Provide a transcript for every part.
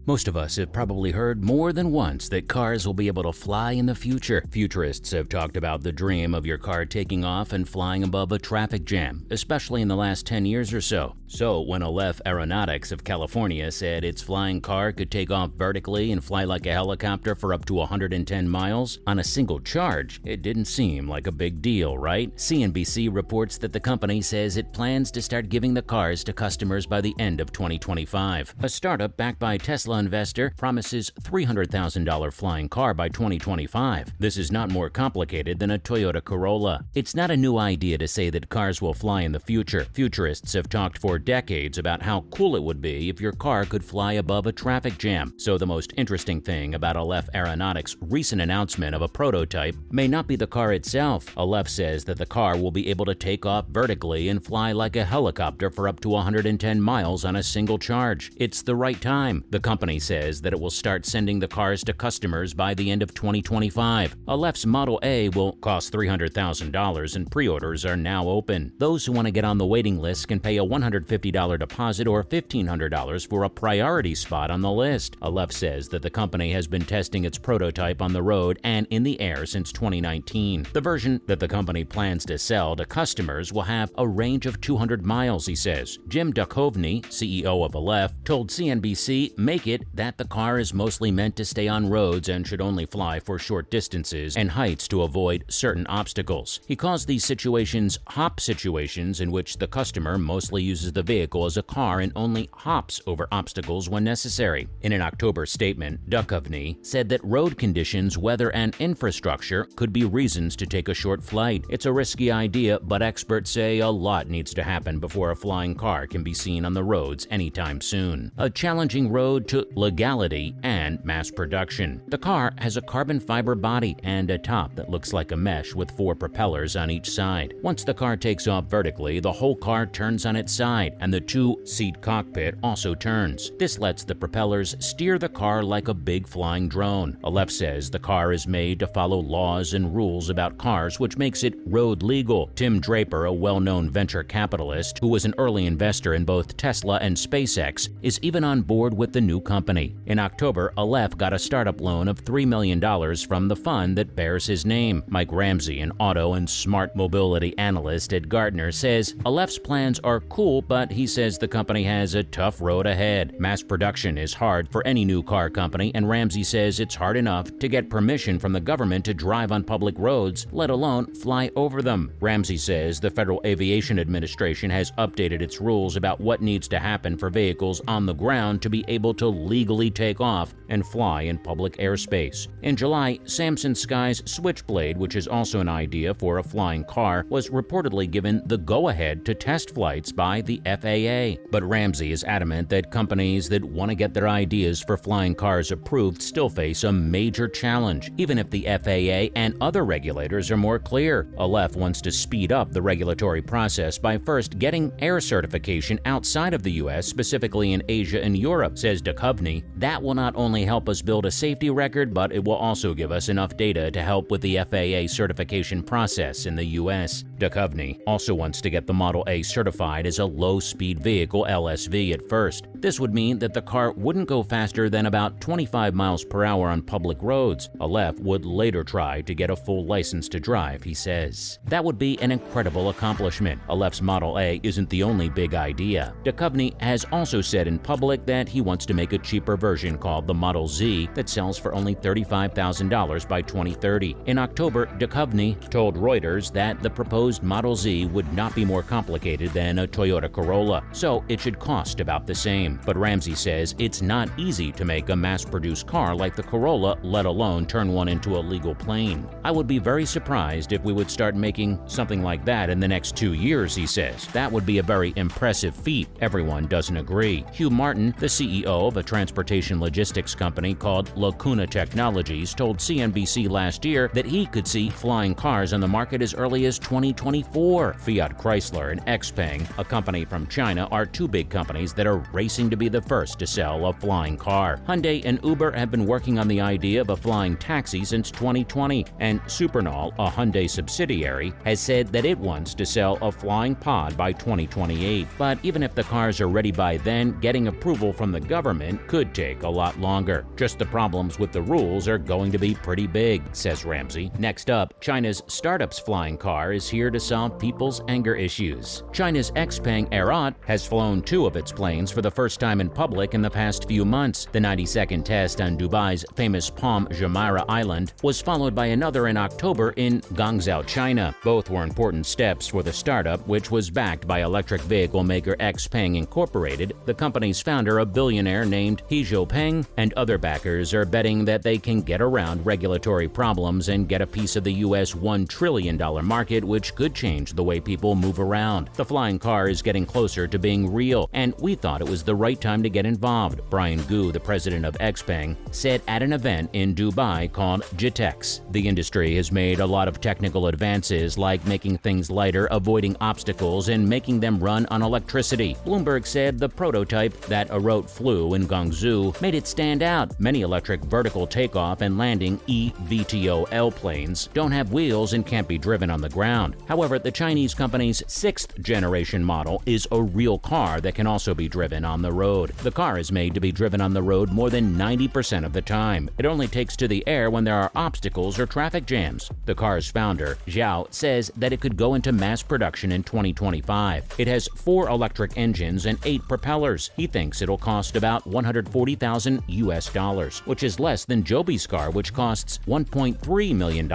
Most of us have probably heard more than once that cars will be able to fly in the future. Futurists have talked about the dream of your car taking off and flying above a traffic jam, especially in the last 10 years or so. So when Aleph Aeronautics of California said its flying car could take off vertically and fly like a helicopter for up to 110 miles on a single charge, it didn't seem like a big deal, right? CNBC reports that the company says it plans to start giving the cars to customers by the end of 2025. A startup backed by Tesla investor promises $300,000 flying car by 2025. This is not more complicated than a Toyota Corolla. It's not a new idea to say that cars will fly in the future. Futurists have talked for decades about how cool it would be if your car could fly above a traffic jam. So the most interesting thing about Aleph Aeronautics' recent announcement of a prototype may not be the car itself. Aleph says that the car will be able to take off vertically and fly like a helicopter for up to 110 miles on a single charge. It's the right time. The company says that it will start sending the cars to customers by the end of 2025. Aleph's Model A will cost $300,000 and pre-orders are now open. Those who want to get on the waiting list can pay a $150 deposit or $1,500 for a priority spot on the list. Aleph says that the company has been testing its prototype on the road and in the air since 2019. The version that the company plans to sell to customers will have a range of 200 miles, he says. Jim Duchovny, CEO of Aleph, told CNBC, "Make it that the car is mostly meant to stay on roads and should only fly for short distances and heights to avoid certain obstacles." He calls these situations hop situations, in which the customer mostly uses the vehicle as a car and only hops over obstacles when necessary. In an October statement, Duchovny said that road conditions, weather, and infrastructure could be reasons to take a short flight. It's a risky idea, but experts say a lot needs to happen before a flying car can be seen on the roads anytime soon. A challenging road to legality and mass production. The car has a carbon fiber body and a top that looks like a mesh with 4 propellers on each side. Once the car takes off vertically, the whole car turns on its side, and the 2-seat cockpit also turns. This lets the propellers steer the car like a big flying drone. Aleph says the car is made to follow laws and rules about cars, which makes it road legal. Tim Draper, a well-known venture capitalist who was an early investor in both Tesla and SpaceX, is even on board with the new company. In October, Aleph got a startup loan of $3 million from the fund that bears his name. Mike Ramsey, an auto and smart mobility analyst at Gartner, says Aleph's plans are cool, but he says the company has a tough road ahead. Mass production is hard for any new car company, and Ramsey says it's hard enough to get permission from the government to drive on public roads, let alone fly over them. Ramsey says the Federal Aviation Administration has updated its rules about what needs to happen for vehicles on the ground to be able to legally take off and fly in public airspace. In July, Samson Sky's Switchblade, which is also an idea for a flying car, was reportedly given the go-ahead to test flights by the FAA. But Ramsey is adamant that companies that want to get their ideas for flying cars approved still face a major challenge, even if the FAA and other regulators are more clear. Aleph wants to speed up the regulatory process by first getting air certification outside of the U.S., specifically in Asia and Europe, says Duchovny. That will not only help us build a safety record, but it will also give us enough data to help with the FAA certification process in the U.S. Duchovny also wants to get the Model A certified as a low-speed vehicle LSV at first. This would mean that the car wouldn't go faster than about 25 miles per hour on public roads. Aleph would later try to get a full license to drive, he says. That would be an incredible accomplishment. Aleph's Model A isn't the only big idea. Duchovny has also said in public that he wants to make a cheaper version called the Model Z that sells for only $35,000 by 2030. In October, Duchovny told Reuters that the proposed Model Z would not be more complicated than a Toyota Corolla, so it should cost about the same. But Ramsey says it's not easy to make a mass-produced car like the Corolla, let alone turn one into a legal plane. "I would be very surprised if we would start making something like that in the next 2 years," he says. "That would be a very impressive feat." Everyone doesn't agree. Hugh Martin, the CEO of a transportation logistics company called Lacuna Technologies, told CNBC last year that he could see flying cars on the market as early as 2020. 2024. Fiat Chrysler and XPeng, a company from China, are two big companies that are racing to be the first to sell a flying car. Hyundai and Uber have been working on the idea of a flying taxi since 2020, and Supernal, a Hyundai subsidiary, has said that it wants to sell a flying pod by 2028. But even if the cars are ready by then, getting approval from the government could take a lot longer. Just the problems with the rules are going to be pretty big, says Ramsey. Next up, China's startup's flying car is here to solve people's anger issues. China's XPeng Aerot has flown two of its planes for the first time in public in the past few months. The 90-second test on Dubai's famous Palm Jumeirah Island was followed by another in October in Guangzhou, China. Both were important steps for the startup, which was backed by electric vehicle maker XPeng Incorporated, the company's founder, a billionaire named He Jianping, and other backers are betting that they can get around regulatory problems and get a piece of the U.S. $1 trillion market, which could change the way people move around. The flying car is getting closer to being real, and we thought it was the right time to get involved, Brian Gu, the president of XPeng, said at an event in Dubai called GITEX. The industry has made a lot of technical advances, like making things lighter, avoiding obstacles, and making them run on electricity. Bloomberg said the prototype that Aerot flew in Guangzhou made it stand out. Many electric vertical takeoff and landing eVTOL planes don't have wheels and can't be driven on the ground. However, the Chinese company's sixth-generation model is a real car that can also be driven on the road. The car is made to be driven on the road more than 90% of the time. It only takes to the air when there are obstacles or traffic jams. The car's founder, Zhao, says that it could go into mass production in 2025. It has 4 electric engines and 8 propellers. He thinks it'll cost about $140,000 US, which is less than Joby's car, which costs $1.3 million.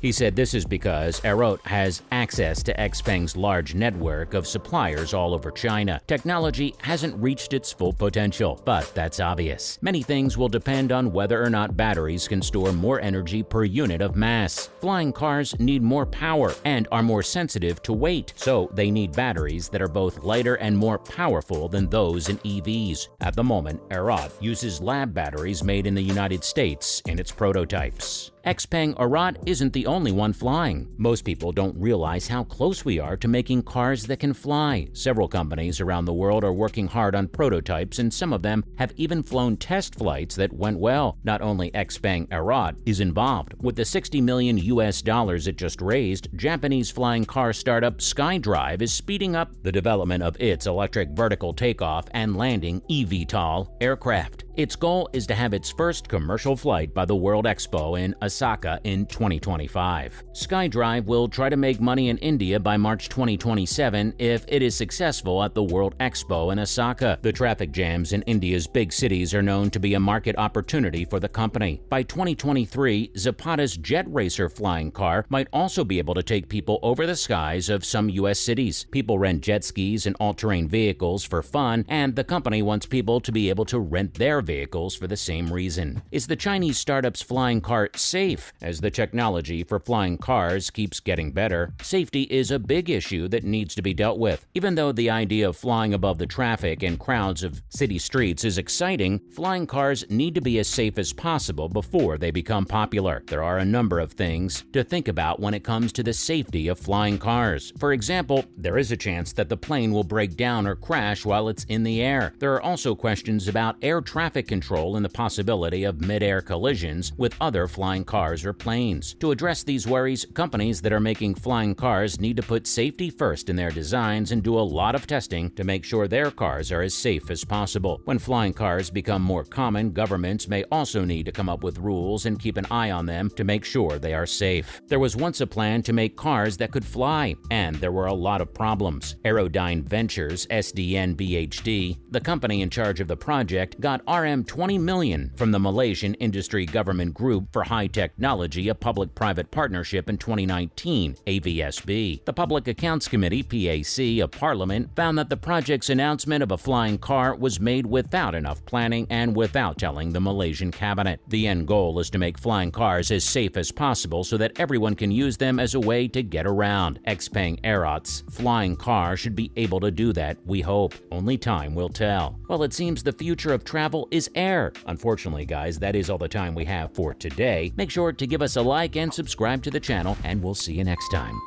He said this is because Aerot has access to XPeng's large network of suppliers all over China. Technology hasn't reached its full potential, but that's obvious. Many things will depend on whether or not batteries can store more energy per unit of mass. Flying cars need more power and are more sensitive to weight, so they need batteries that are both lighter and more powerful than those in EVs. At the moment, Aerot uses lab batteries made in the United States in its prototypes. XPeng Aerot isn't the only one flying. Most people don't realize how close we are to making cars that can fly. Several companies around the world are working hard on prototypes, and some of them have even flown test flights that went well. Not only XPeng Aerot is involved. With the $60 million it just raised, Japanese flying car startup SkyDrive is speeding up the development of its electric vertical takeoff and landing eVTOL aircraft. Its goal is to have its first commercial flight by the World Expo in Osaka in 2025. SkyDrive will try to make money in India by March 2027 if it is successful at the World Expo in Osaka. The traffic jams in India's big cities are known to be a market opportunity for the company. By 2023, Zapata's Jet Racer flying car might also be able to take people over the skies of some U.S. cities. People rent jet skis and all-terrain vehicles for fun, and the company wants people to be able to rent their vehicles for the same reason. Is the Chinese startup's flying car safe? As the technology for flying cars keeps getting better, safety is a big issue that needs to be dealt with. Even though the idea of flying above the traffic and crowds of city streets is exciting, flying cars need to be as safe as possible before they become popular. There are a number of things to think about when it comes to the safety of flying cars. For example, there is a chance that the plane will break down or crash while it's in the air. There are also questions about air traffic control and the possibility of mid-air collisions with other flying cars or planes. To address these worries, companies that are making flying cars need to put safety first in their designs and do a lot of testing to make sure their cars are as safe as possible. When flying cars become more common, governments may also need to come up with rules and keep an eye on them to make sure they are safe. There was once a plan to make cars that could fly, and there were a lot of problems. Aerodyne Ventures, SDN-BHD, the company in charge of the project, got $20 million from the Malaysian Industry Government Group for High Technology, a public-private partnership in 2019, AVSB. The Public Accounts Committee, PAC, of Parliament found that the project's announcement of a flying car was made without enough planning and without telling the Malaysian cabinet. The end goal is to make flying cars as safe as possible so that everyone can use them as a way to get around. XPeng Aerot's flying car should be able to do that, we hope. Only time will tell. Well, it seems the future of travel is air. Unfortunately, guys, that is all the time we have for today. Make sure to give us a like and subscribe to the channel, and we'll see you next time.